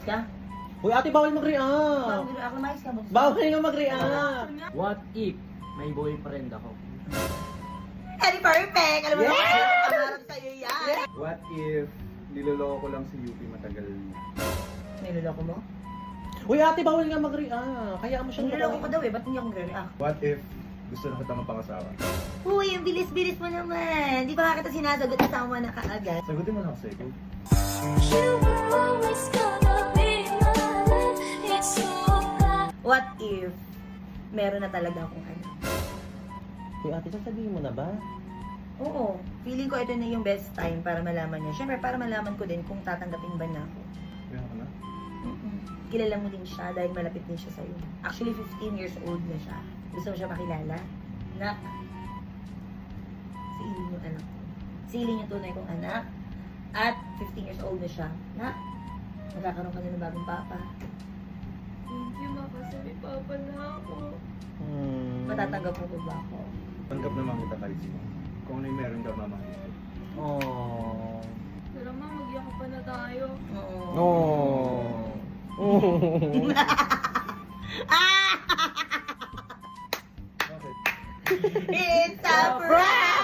ka? Uy, ate, bawal mag-react. Ako lumayas ka, bunso. Bawal nga mag-react. What if may boyfriend ako? Very perfect! Alam mo Yeah! naman, pangarap sa'yo yan. What if niloloko ko lang si Yuki matagal na? Niloloko mo? Uy, ate, bawal nga mag-react. Kaya mo siyang Niloloko ko daw eh, ba't hindi ako nagre-react? What if gusto na kita mapangasawa? Uy, ang bilis-bilis mo naman. Di ba kita sinasagot at tama na kaagad? Sagutin mo na ako, Seko. What if meron na talaga akong anak? Uy, ate, sasabihin mo na ba? Oo, feeling ko ito na yung best time para malaman niya. Siyempre, para malaman ko din kung tatanggapin ba na ako. Meron ka na? Kilala mo din siya dahil malapit din siya sa'yo. Actually, 15 years old na siya. Gusto mo siya makilala? Nak, si Iling yung anak ko. Si Iling yung tunay kong anak. At 15 years old na siya. Nak, magkakaroon ka na ng bagong papa. Thank you, ma, kasi may papa na ako. Matatanggap mo ko ba ako? Tanggap naman kita kahit sino. Kung ano yung meron ka, mamahal. Oh. Tara, ma, magyakap pa na tayo. Oo. Oh. Ah! Bakit? It's a prank!